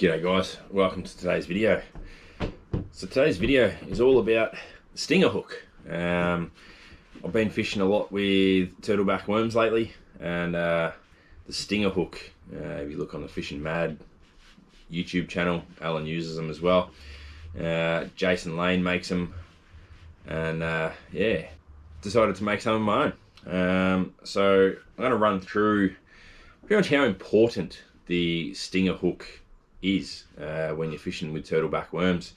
G'day guys, welcome to today's video. So today's video is all about stinger hook. I've been fishing a lot with turtleback worms lately, and the stinger hook, if you look on the Fishing Mad YouTube channel, Alan uses them as well. Jason Lane makes them, and yeah, decided to make some of my own. So I'm going to run through pretty much how important the stinger hook is when you're fishing with turtleback worms,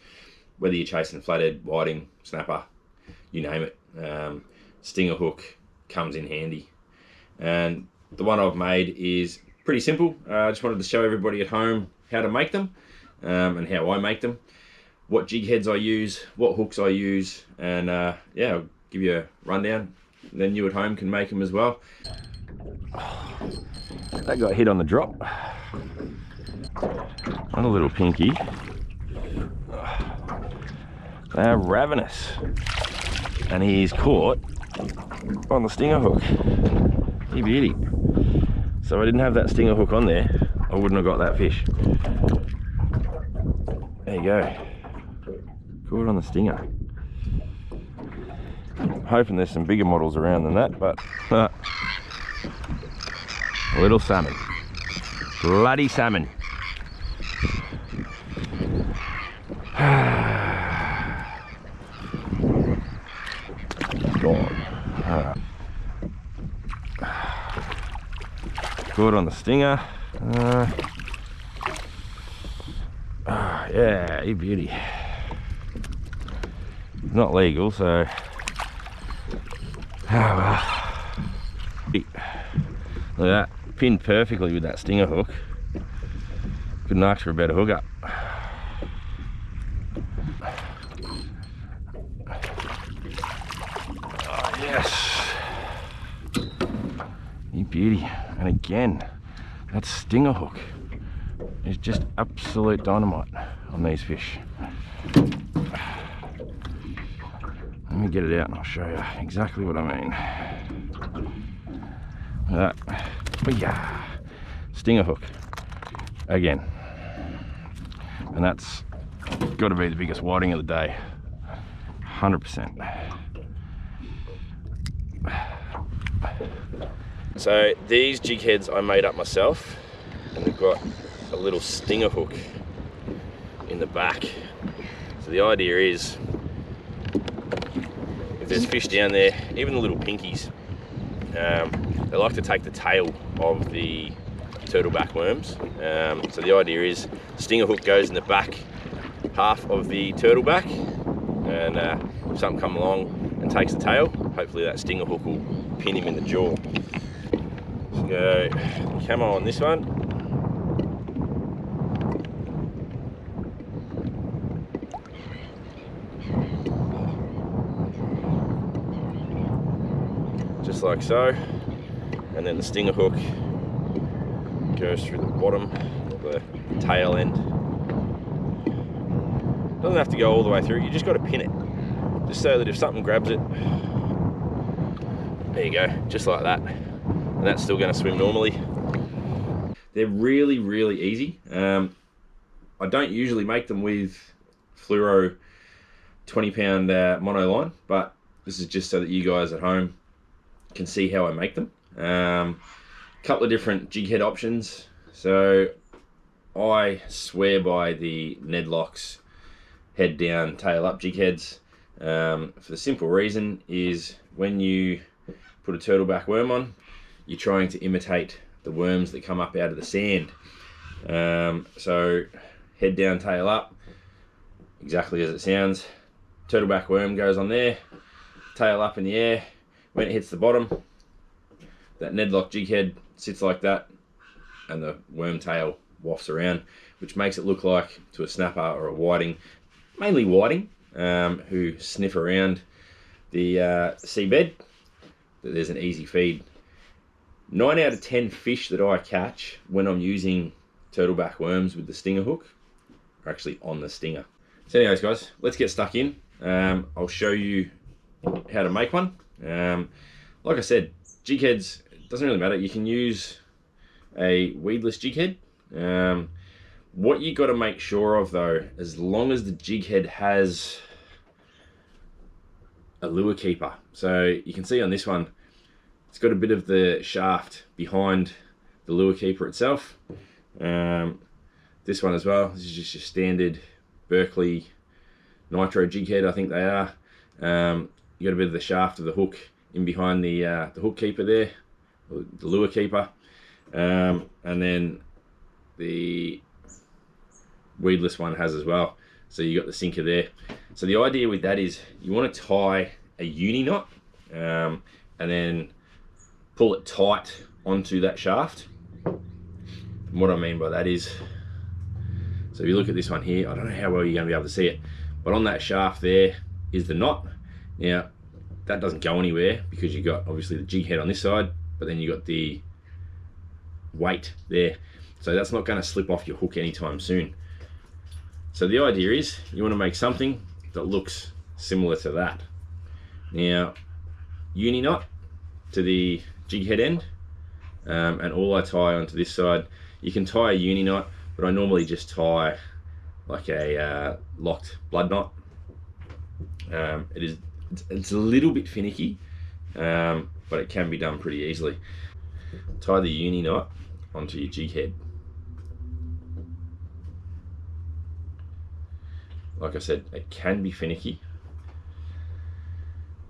whether you're chasing flathead, whiting, snapper, you name it. Stinger hook comes in handy, and the one I've made is pretty simple. I just wanted to show everybody at home how to make them, and how I make them, what jig heads I use, what hooks I use, and yeah, I'll give you a rundown, and then you at home can make them as well. That got hit on the drop. On a little pinky. They're ravenous, and he's caught on the stinger hook. He beauty. So I didn't have that stinger hook on there, I wouldn't have got that fish. There you go. Caught on the stinger. I'm hoping there's some bigger models around than that, but a little salmon. Bloody salmon. Gone. Caught on the stinger. Yeah, you beauty. Not legal, so well. Look at that, pinned perfectly with that stinger hook. Couldn't ask for a better hookup. Oh yes, you beauty. And again, that stinger hook is just absolute dynamite on these fish. Let me get it out and I'll show you exactly what I mean. Look at that. But yeah, stinger hook again, and that's got to be the biggest whiting of the day, 100%. So these jig heads I made up myself, and they've got a little stinger hook in the back. So the idea is, if there's fish down there, even the little pinkies, they like to take the tail of the turtleback worms. So the idea is, stinger hook goes in the back half of the turtleback, and if something comes along and takes the tail, hopefully that stinger hook will pin him in the jaw. So go camo on this one. Just like so, and then the stinger hook goes through the bottom, the tail end. Doesn't have to go all the way through, you just got to pin it, just so that if something grabs it, there you go, just like that, and that's still going to swim normally. They're really, really easy. I don't usually make them with fluoro 20-pound monoline, but this is just so that you guys at home can see how I make them. Couple of different jig head options. So I swear by the Nedlock's head down, tail up jig heads, for the simple reason is, when you put a turtleback worm on, you're trying to imitate the worms that come up out of the sand. So head down, tail up, exactly as it sounds. Turtleback worm goes on there, tail up in the air. When it hits the bottom, that Nedlock jig head sits like that, and the worm tail wafts around, which makes it look like, to a snapper or a whiting, mainly whiting, who sniff around the seabed, that there's an easy feed. 9 out of 10 fish that I catch when I'm using turtleback worms with the stinger hook are actually on the stinger. So anyways guys, let's get stuck in. I'll show you how to make one. Like I said, jig heads, it doesn't really matter. You can use a weedless jig head. What you got to make sure of though, as long as the jig head has a lure keeper. So you can see on this one, it's got a bit of the shaft behind the lure keeper itself. This one as well, this is just your standard Berkeley Nitro jig head, I think they are. You got a bit of the shaft of the hook in behind the hook keeper there, the lure keeper. And then the weedless one has as well. So you got the sinker there. So the idea with that is you want to tie a uni knot and then pull it tight onto that shaft. And what I mean by that is, so if you look at this one here, I don't know how well you're going to be able to see it, but on that shaft there is the knot. Now that doesn't go anywhere because you've got obviously the jig head on this side, but then you've got the weight there. So that's not going to slip off your hook anytime soon. So the idea is you want to make something that looks similar to that. Now, uni knot to the jig head end, and all I tie onto this side. You can tie a uni knot, but I normally just tie like a locked blood knot. It's a little bit finicky, but it can be done pretty easily. Tie the uni knot onto your jig head. Like I said, it can be finicky.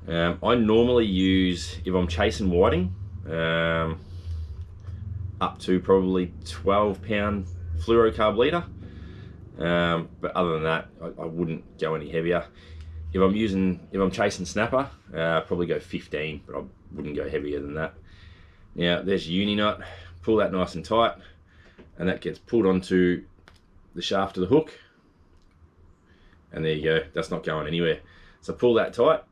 I normally use, if I'm chasing whiting, up to probably 12-pound fluorocarb leader. But other than that, I wouldn't go any heavier. If I'm chasing snapper, probably go 15, but I wouldn't go heavier than that. Now there's your uni knot. Pull that nice and tight, and that gets pulled onto the shaft of the hook. And there you go, that's not going anywhere. So pull that tight,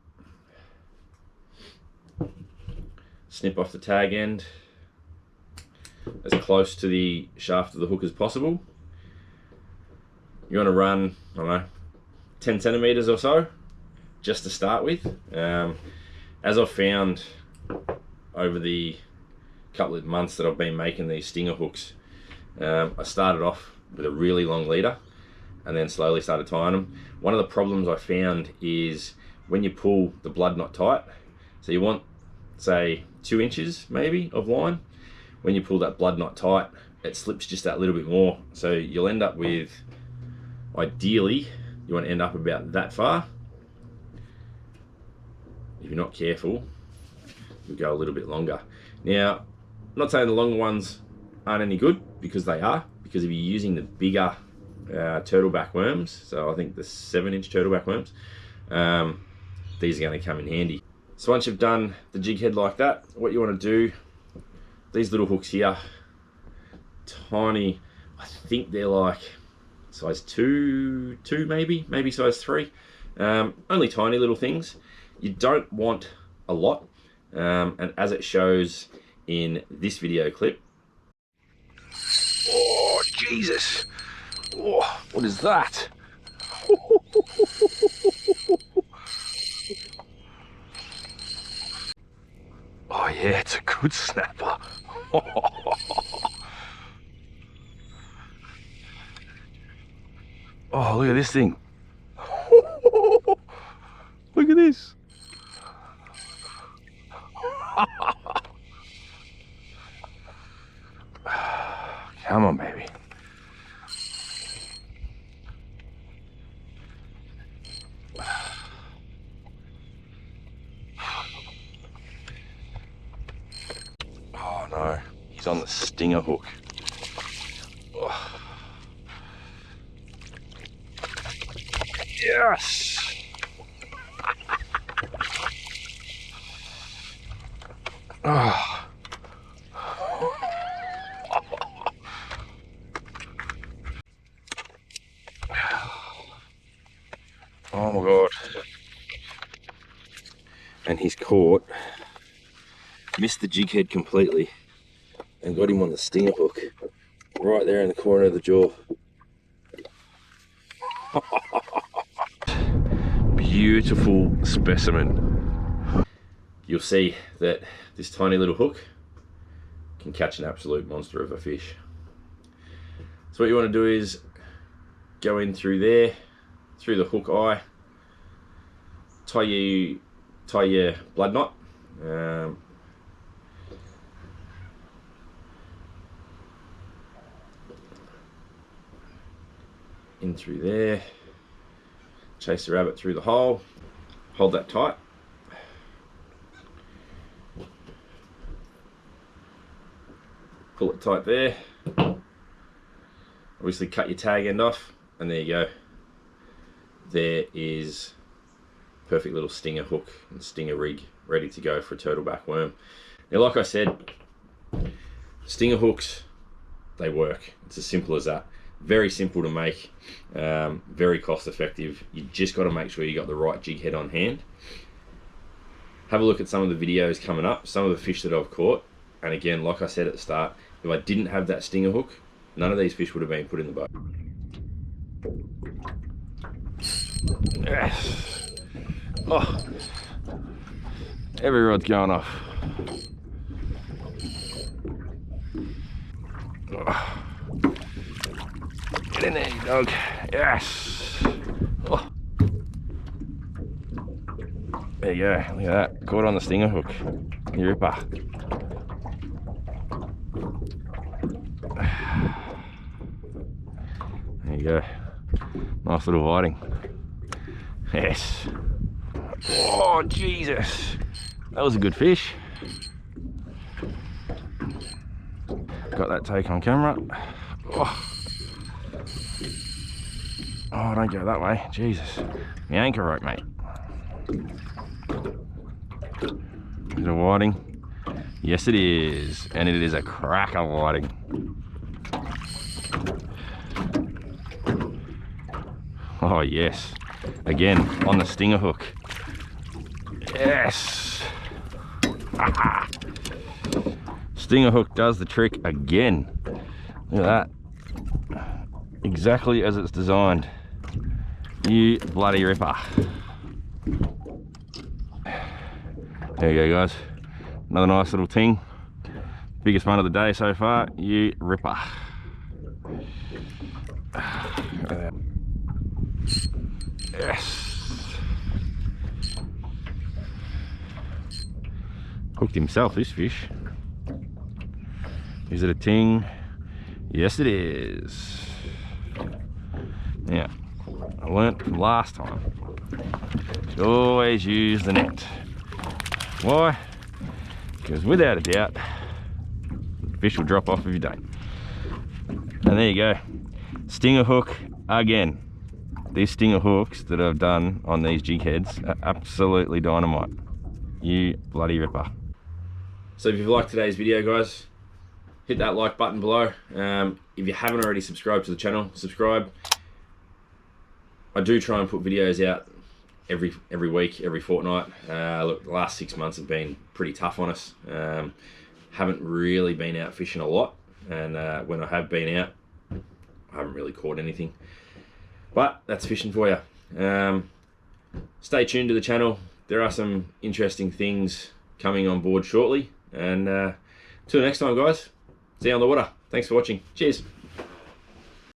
snip off the tag end as close to the shaft of the hook as possible. You want to run, I don't know, 10 centimeters or so, just to start with. As I've found over the couple of months that I've been making these stinger hooks, I started off with a really long leader and then slowly started tying them. One of the problems I found is when you pull the blood knot tight, so you want, say, 2 inches maybe of line. When you pull that blood knot tight, it slips just that little bit more. So you'll end up with, ideally, you want to end up about that far. If you're not careful, you'll go a little bit longer. Now, I'm not saying the longer ones aren't any good, because they are, because if you're using the bigger turtleback worms, so I think the 7-inch turtleback worms, these are going to come in handy. So once you've done the jig head like that, what you want to do, these little hooks here, tiny, I think they're like size 2 maybe size 3, only tiny little things. You don't want a lot, and as it shows in this video clip. Oh Jesus, oh, what is that? Oh yeah, it's a good snapper. Oh, look at this thing. Look at this. Come on, baby. Oh no, he's on the stinger hook. Oh. Yes! Oh. Oh my God. And he's caught, missed the jig head completely, and got him on the stinger hook right there in the corner of the jaw. Beautiful specimen. You'll see that this tiny little hook can catch an absolute monster of a fish. So what you want to do is go in through there, through the hook eye, tie your blood knot. In through there, chase the rabbit through the hole, hold that tight. Pull it tight there. Obviously cut your tag end off, and there you go. There is perfect little stinger hook and stinger rig ready to go for a turtleback worm. Now, like I said, stinger hooks, they work. It's as simple as that. Very simple to make, very cost effective. You just got to make sure you got the right jig head on hand. Have a look at some of the videos coming up, some of the fish that I've caught. And again, like I said at the start, if I didn't have that stinger hook, none of these fish would have been put in the boat. Yes. Oh, every rod's going off. Oh. Get in there, you dog. Yes. Oh. There you go. Look at that. Caught on the stinger hook. You ripper. There you go. Nice little whiting. Yes. Oh, Jesus. That was a good fish. Got that take on camera. Oh. Oh, don't go that way. Jesus. My anchor rope, mate. Is it a whiting? Yes, it is. And it is a cracker whiting. Oh, yes. Again, on the stinger hook. Yes. Stinger hook does the trick again. Look at that. Exactly as it's designed. You bloody ripper. There you go, guys. Another nice little ting. Biggest one of the day so far. You ripper. Yes. Hooked himself, this fish. Is it a ting? Yes, it is. Yeah, I learnt from last time. Should always use the net. Why? Because without a doubt, the fish will drop off if you don't. And there you go. Stinger hook again. These stinger hooks that I've done on these jig heads are absolutely dynamite. You bloody ripper. So if you've liked today's video, guys, hit that like button below. If you haven't already subscribed to the channel, subscribe. I do try and put videos out every week, every fortnight. Look, the last 6 months have been pretty tough on us. Haven't really been out fishing a lot, and when I have been out, I haven't really caught anything. But that's fishing for you. Stay tuned to the channel. There are some interesting things coming on board shortly. And till next time, guys, see you on the water. Thanks for watching. Cheers.